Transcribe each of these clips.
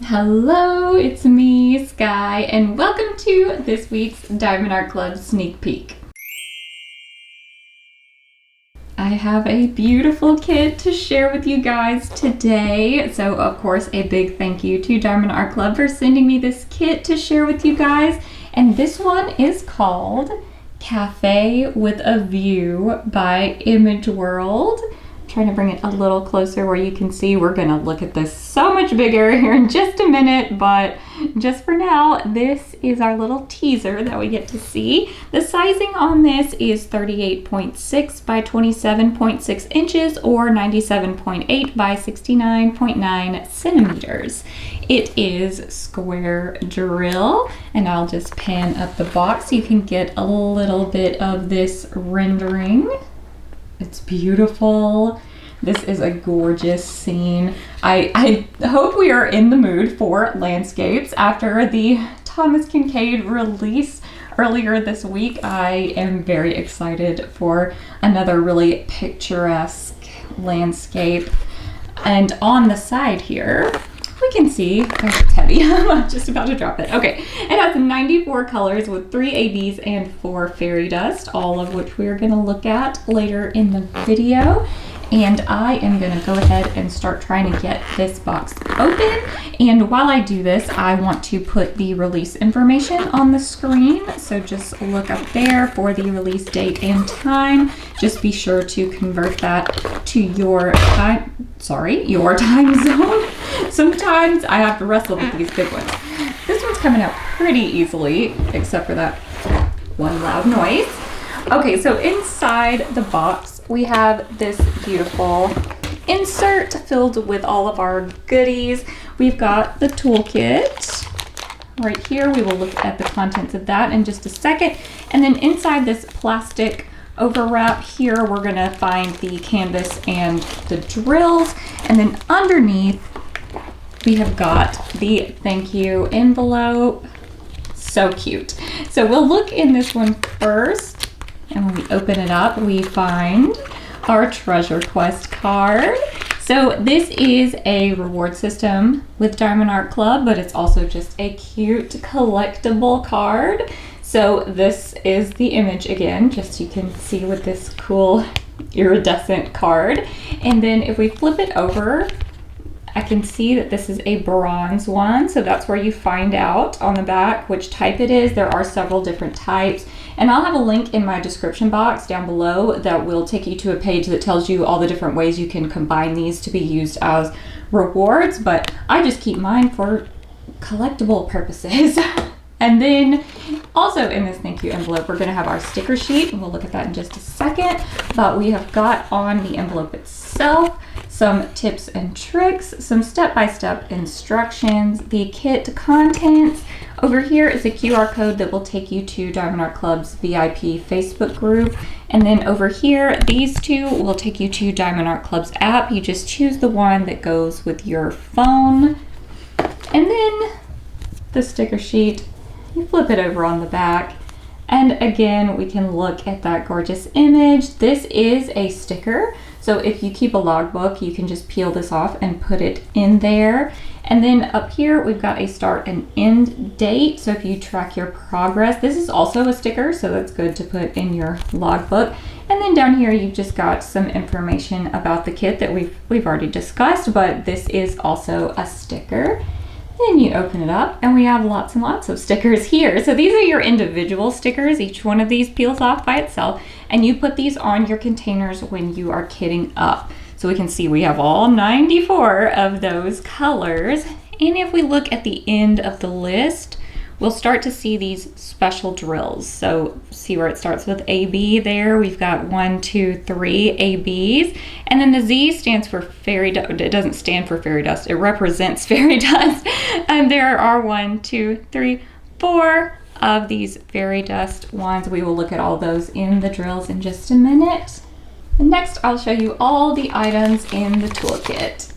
Hello, it's me, Sky, and welcome to this week's Diamond Art Club sneak peek. I have a beautiful kit to share with you guys today. So of course, a big thank you to Diamond Art Club for sending me this kit to share with you guys. And this one is called Cafe with a View by Image World. Trying to bring it a little closer where you can see. We're gonna look at this so much bigger here in just a minute, but just for now, this is our little teaser that we get to see. The sizing on this is 38.6 by 27.6 inches or 97.8 by 69.9 centimeters. It is square drill, and I'll just pan up the box so you can get a little bit of this rendering. It's beautiful. This is a gorgeous scene. I hope we are in the mood for landscapes. After the Thomas Kincaid release earlier this week, I am very excited for another really picturesque landscape. And on the side here, we can see, oh, it's heavy, I'm just about to drop it. Okay, it has 94 colors with 3 ABs and 4 fairy dust, all of which we are gonna look at later in the video. And I am gonna go ahead and start trying to get this box open. And while I do this, I want to put the release information on the screen. So just look up there for the release date and time. Just be sure to convert that to your time zone. Sometimes I have to wrestle with these big ones. This one's coming out pretty easily, except for that one loud noise. Okay, so inside the box, we have this beautiful insert filled with all of our goodies. We've got the toolkit right here. We will look at the contents of that in just a second. And then inside this plastic overwrap here, we're gonna find the canvas and the drills. And then underneath, we have got the thank you envelope. So cute. So we'll look in this one first. And when we open it up, we find our Treasure Quest card. So this is a reward system with Diamond Art Club, but it's also just a cute collectible card. So this is the image again, just so you can see with this cool iridescent card. And then if we flip it over, I can see that this is a bronze one. So that's where you find out on the back which type it is. There are several different types. And I'll have a link in my description box down below that will take you to a page that tells you all the different ways you can combine these to be used as rewards. But I just keep mine for collectible purposes. And then also in this thank you envelope, we're gonna have our sticker sheet, and we'll look at that in just a second. But we have got on the envelope itself some tips and tricks, some step-by-step instructions, the kit contents. Over here is a QR code that will take you to Diamond Art Club's VIP Facebook group. And then over here, these two will take you to Diamond Art Club's app. You just choose the one that goes with your phone. And then the sticker sheet, you flip it over on the back. And again, we can look at that gorgeous image. This is a sticker. So if you keep a logbook, you can just peel this off and put it in there. And then up here, we've got a start and end date. So if you track your progress, this is also a sticker, so that's good to put in your logbook. And then down here, you've just got some information about the kit that we've already discussed, but this is also a sticker. Then you open it up and we have lots and lots of stickers here. So these are your individual stickers. Each one of these peels off by itself, and you put these on your containers when you are kitting up. So we can see we have all 94 of those colors. And if we look at the end of the list, we'll start to see these special drills. So see where it starts with AB there. We've got 1, 2, 3 ABs. And then the Z stands for fairy dust. It doesn't stand for fairy dust. It represents fairy dust. And there are 1, 2, 3, 4 of these fairy dust ones. We will look at all those in the drills in just a minute. And next, I'll show you all the items in the toolkit.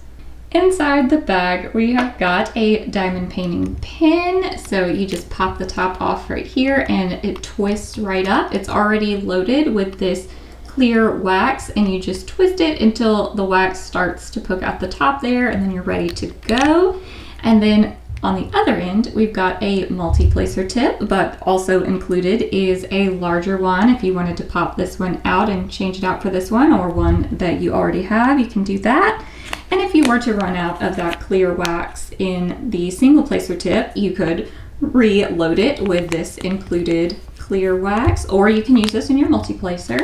Inside the bag, we have got a diamond painting pin. So you just pop the top off right here and it twists right up. It's already loaded with this clear wax, and you just twist it until the wax starts to poke out the top there, and then you're ready to go. And then on the other end, we've got a multi-placer tip, but also included is a larger one. If you wanted to pop this one out and change it out for this one, or one that you already have, you can do that. And if you were to run out of that clear wax in the single placer tip, you could reload it with this included clear wax, or you can use this in your multi-placer.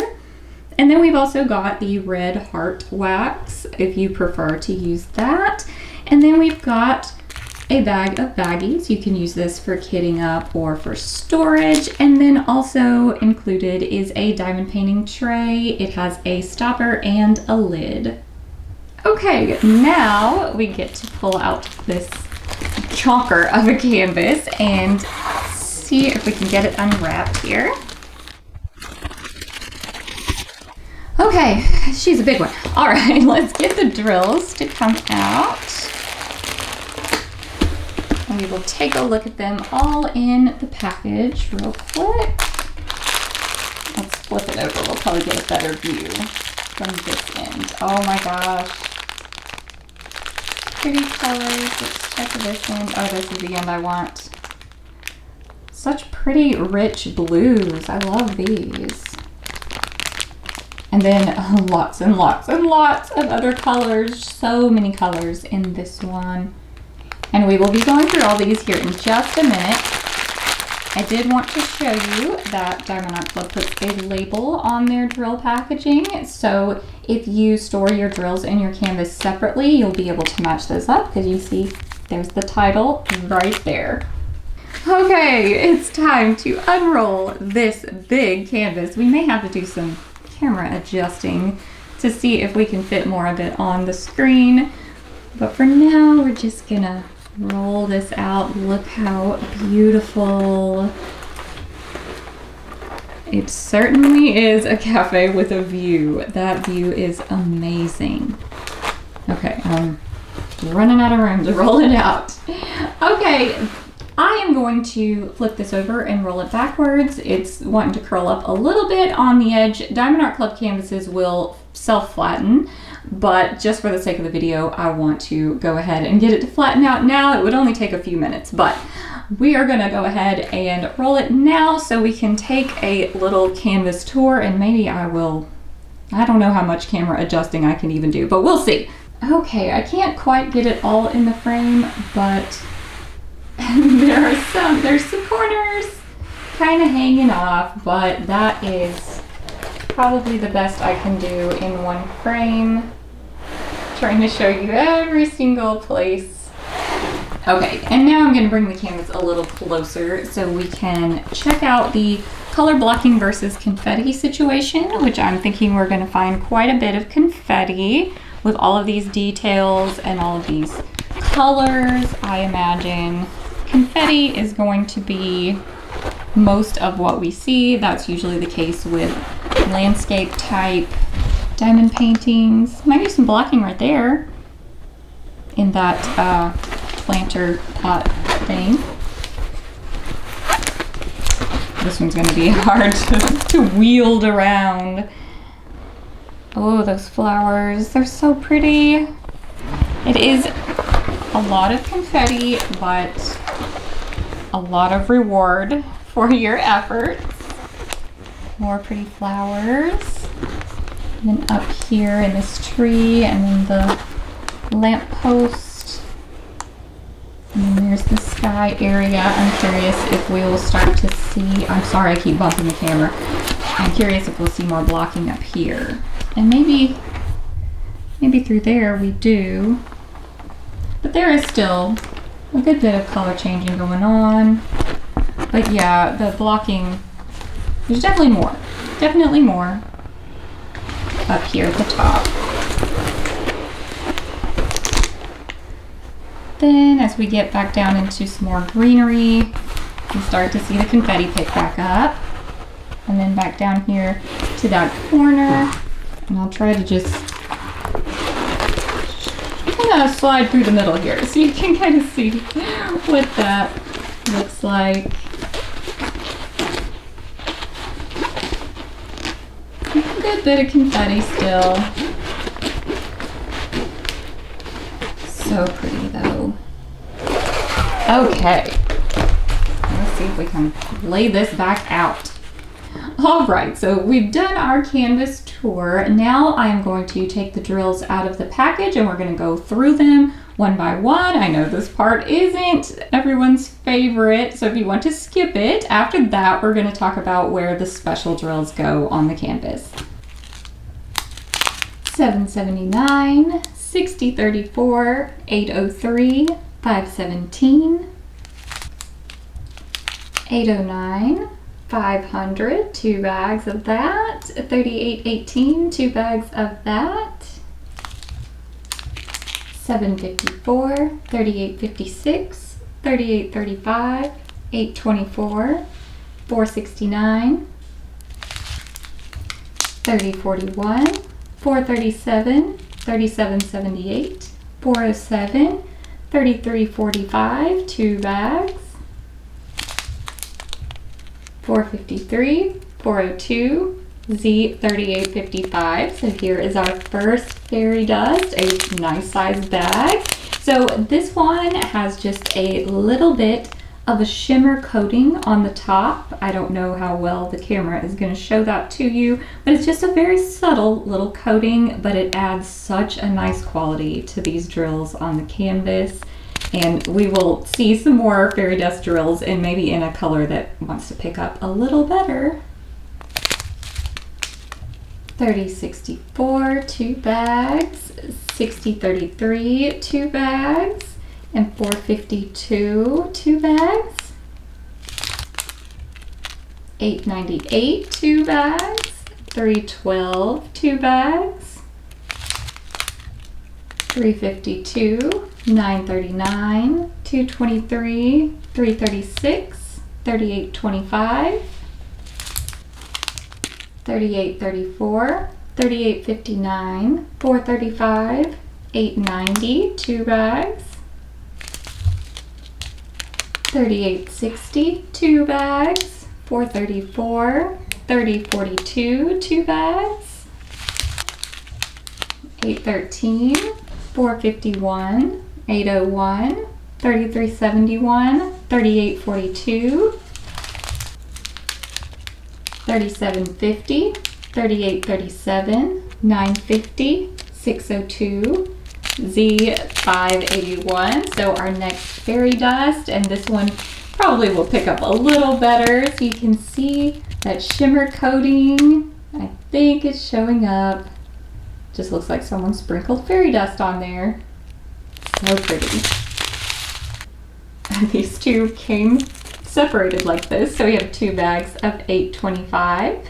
And then we've also got the red heart wax if you prefer to use that. And then we've got a bag of baggies. You can use this for kitting up or for storage. And then also included is a diamond painting tray. It has a stopper and a lid. Okay, now we get to pull out this chonker of a canvas and see if we can get it unwrapped here. Okay, she's a big one. All right, let's get the drills to come out. And we will take a look at them all in the package real quick. Let's flip it over. We'll probably get a better view from this end. Oh my gosh. Pretty colors. Let's check this end. Oh, this is the end I want. Such pretty rich blues. I love these. And then lots and lots and lots of other colors. So many colors in this one. And we will be going through all these here in just a minute. I did want to show you that Diamond Art Club puts a label on their drill packaging. So if you store your drills and your canvas separately, you'll be able to match those up because you see there's the title right there. Okay, it's time to unroll this big canvas. We may have to do some camera adjusting to see if we can fit more of it on the screen. But for now, we're just gonna roll this out. Look how beautiful. It certainly is a cafe with a view. That view is amazing. Okay, I'm running out of room to roll it out. Okay, I am going to flip this over and roll it backwards. It's wanting to curl up a little bit on the edge. Diamond Art Club canvases will self-flatten, but just for the sake of the video, I want to go ahead and get it to flatten out now. It would only take a few minutes, but we are gonna go ahead and roll it now so we can take a little canvas tour, and maybe I don't know how much camera adjusting I can even do, but we'll see. Okay, I can't quite get it all in the frame, but there's some corners kind of hanging off, but that is probably the best I can do in one frame. Trying to show you every single place. Okay, and now I'm going to bring the canvas a little closer so we can check out the color blocking versus confetti situation, which I'm thinking we're going to find quite a bit of confetti with all of these details and all of these colors. I imagine confetti is going to be most of what we see. That's usually the case with landscape type diamond paintings. Might be some blocking right there in that planter pot thing. This one's going to be hard to wield around. Oh, those flowers, they're so pretty. It is a lot of confetti, but a lot of reward for your efforts. More pretty flowers. And then up here in this tree, and then the lamp post. And then there's the sky area. I'm curious if we will start to see, I'm sorry I keep bumping the camera. I'm curious if we'll see more blocking up here. And maybe through there we do. But there is still a good bit of color changing going on. But yeah, the blocking, there's definitely more up here at the top. Then as we get back down into some more greenery, we start to see the confetti pick back up. And then back down here to that corner. And I'll try to just kind of slide through the middle here so you can kind of see what that looks like. A good bit of confetti still. So pretty though. Okay, let's see if we can lay this back out. All right, so we've done our canvas tour. Now I'm going to take the drills out of the package and we're going to go through them one by one. I know this part isn't everyone's favorite, so if you want to skip it, after that we're going to talk about where the special drills go on the canvas. 779, 6034, 803, 517, 809, 500, 2 bags of that, 3818, 2 bags of that, 754, 3856, 3835, 824, 469, 3041, 437, 3778, 407, 3345, 2 bags, 453, 402, Z3855. So here is our first fairy dust, a nice size bag. So this one has just a little bit of a shimmer coating on the top. I don't know how well the camera is going to show that to you, but it's just a very subtle little coating, but it adds such a nice quality to these drills on the canvas. And we will see some more fairy dust drills and maybe in a color that wants to pick up a little better. 3064, 2 bags, 6033, 2 bags, and 452, 2 bags, 898, 2 bags, 312, 2 bags, 352, 939, 223, 336, 3825, 3834, 3859, 435, 890, 2 bags, 3860, 2 bags, 434, 3042, 2 bags, 813, 451, 801, 3371, 3842, 3750, 3837, 950, 602, Z581. So our next fairy dust, and this one probably will pick up a little better. So you can see that shimmer coating. I think it's showing up. Just looks like someone sprinkled fairy dust on there. So pretty. And these two came separated like this. So we have 2 bags of 825,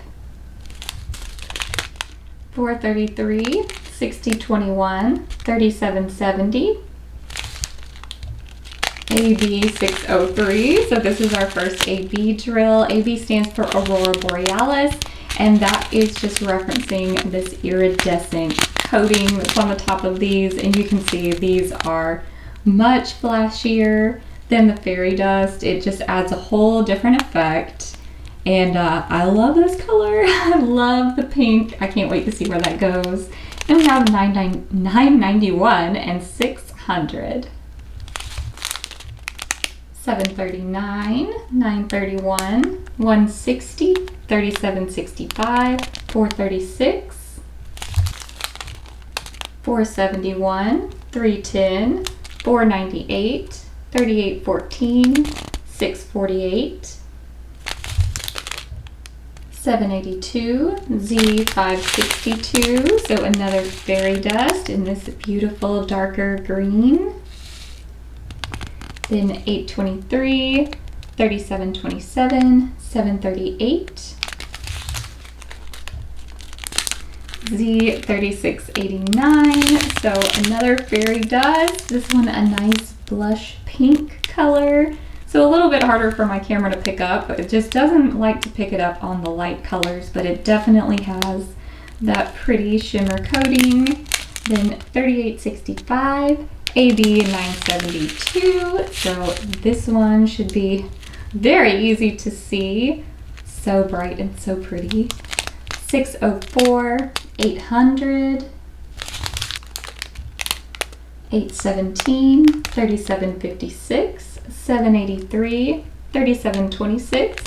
433, 6021, 3770, AB 603. So this is our first AB drill. AB stands for Aurora Borealis, and that is just referencing this iridescent coating that's on the top of these. And you can see these are much flashier than the fairy dust. It just adds a whole different effect. And I love this color. I love the pink. I can't wait to see where that goes. And we have 991 and 600. 739, 931, 160, 3765, 436, 471, 310, 498, 3814, 648, 782, Z562, so another fairy dust in this beautiful darker green. Then 823, 3727, 738, Z3689, so another fairy dust. This one a nice blush pink color. So a little bit harder for my camera to pick up. It just doesn't like to pick it up on the light colors, but it definitely has that pretty shimmer coating. Then 3865, AB 972. So this one should be very easy to see. So bright and so pretty. 604, 800, 817, 3756, 783, 3726,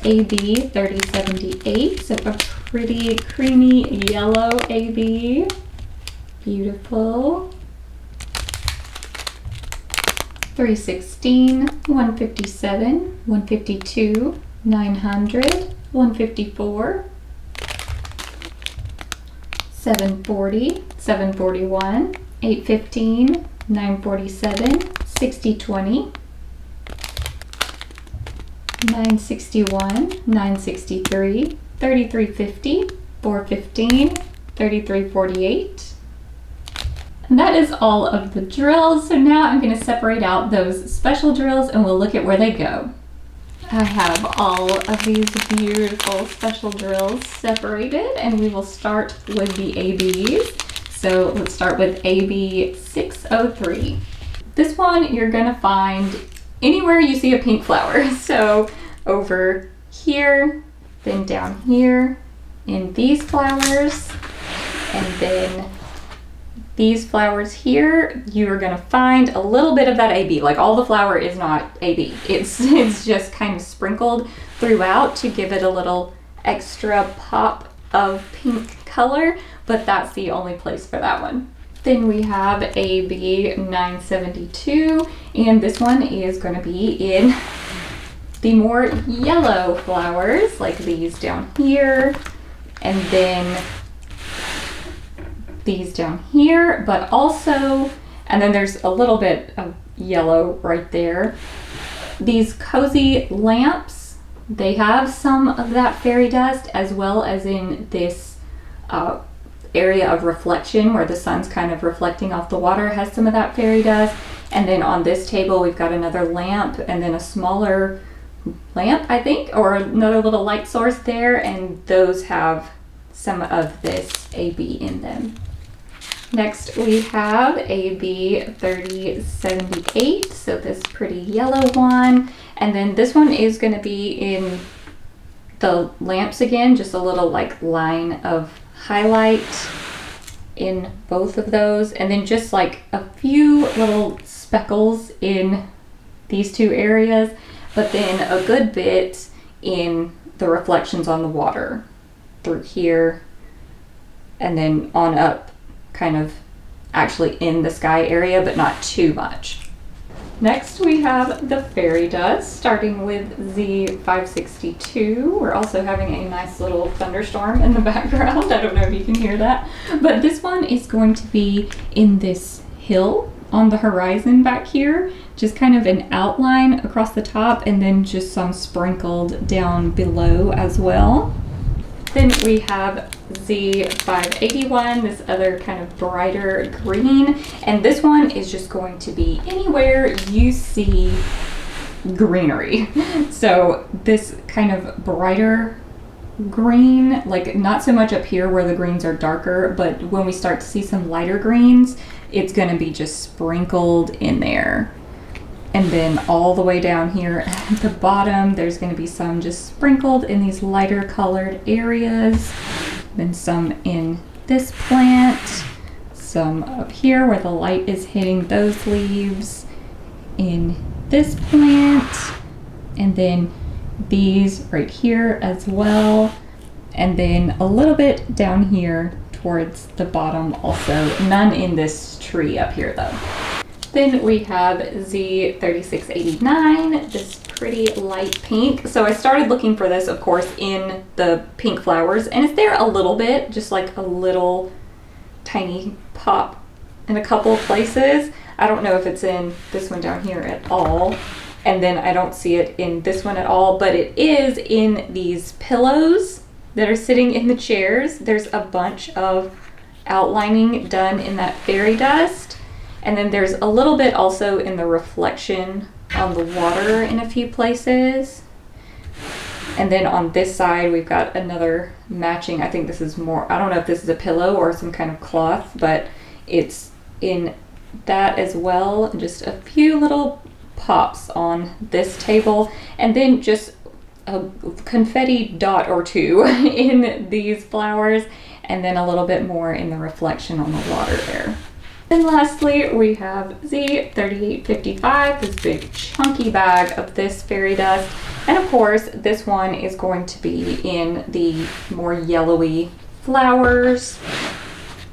AB 3078, so a pretty creamy yellow AB. Beautiful. 316, 157, 152, 900, 154, 740, 741, 815, 947, 6020, 961, 963, 3350, 415, 3348. And that is all of the drills. So now I'm going to separate out those special drills and we'll look at where they go. I have all of these beautiful special drills separated and we will start with the ABs. So let's start with AB 603. This one you're going to find anywhere you see a pink flower. So over here, then down here in these flowers, and then these flowers here, you're gonna find a little bit of that AB. Like all the flower is not AB. It's just kind of sprinkled throughout to give it a little extra pop of pink color, but that's the only place for that one. Then we have AB 972, and this one is gonna be in the more yellow flowers, like these down here, and then these down here, but also, and then there's a little bit of yellow right there. These cozy lamps, they have some of that fairy dust, as well as in this area of reflection where the sun's kind of reflecting off the water, has some of that fairy dust. And then on this table we've got another lamp and then a smaller lamp, I think, or another little light source there, and those have some of this AB in them. Next we have AB 3078, so this pretty yellow one, and then this one is going to be in the lamps again, just a little like line of highlight in both of those, and then just like a few little speckles in these two areas, but then a good bit in the reflections on the water through here and then on up, kind of actually in the sky area, but not too much. Next we have the fairy dust, starting with Z562. We're also having a nice little thunderstorm in the background. I don't know if you can hear that, but this one is going to be in this hill on the horizon back here, just kind of an outline across the top and then just some sprinkled down below as well. Then we have Z581, this other kind of brighter green, and this one is just going to be anywhere you see greenery. So this kind of brighter green, like not so much up here where the greens are darker, but when we start to see some lighter greens, it's going to be just sprinkled in there. And then all the way down here at the bottom, there's going to be some just sprinkled in these lighter colored areas. Then some in this plant, some up here where the light is hitting those leaves, in this plant, and then these right here as well. And then a little bit down here towards the bottom also. None in this tree up here though. Then we have Z3689, this pretty light pink. So I started looking for this, of course, in the pink flowers, and it's there a little bit, just like a little tiny pop in a couple of places. I don't know if it's in this one down here at all, and then I don't see it in this one at all, but it is in these pillows that are sitting in the chairs. There's a bunch of outlining done in that fairy dust. And then there's a little bit also in the reflection on the water in a few places. And then on this side, we've got another matching, I think this is more, I don't know if this is a pillow or some kind of cloth, but it's in that as well. Just a few little pops on this table. And then just a confetti dot or two in these flowers. And then a little bit more in the reflection on the water there. Then lastly, we have the 3855, this big chunky bag of this fairy dust. And of course, this one is going to be in the more yellowy flowers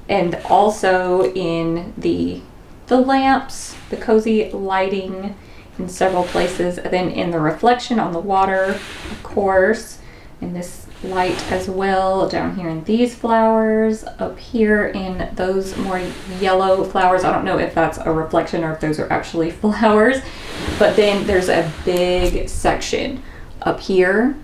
and also in the lamps, the cozy lighting in several places, and then in the reflection on the water, of course, in this light as well, down here in these flowers, up here in those more yellow flowers. I don't know if that's a reflection or if those are actually flowers, but then there's a big section up here,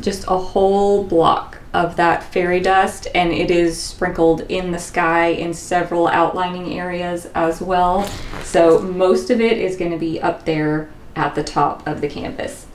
just a whole block of that fairy dust, and it is sprinkled in the sky in several outlining areas as well. So most of it is going to be up there at the top of the canvas.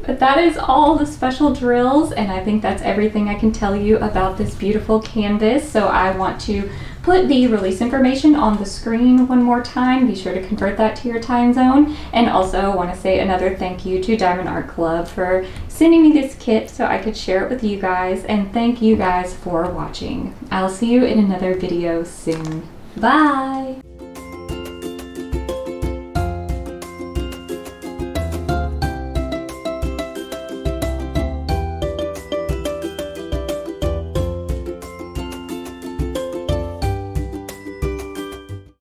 But that is all the special drills, and I think that's everything I can tell you about this beautiful canvas. So I want to put the release information on the screen one more time. Be sure to convert that to your time zone. And also want to say another thank you to Diamond Art Club for sending me this kit so I could share it with you guys. And thank you guys for watching. I'll see you in another video soon. Bye!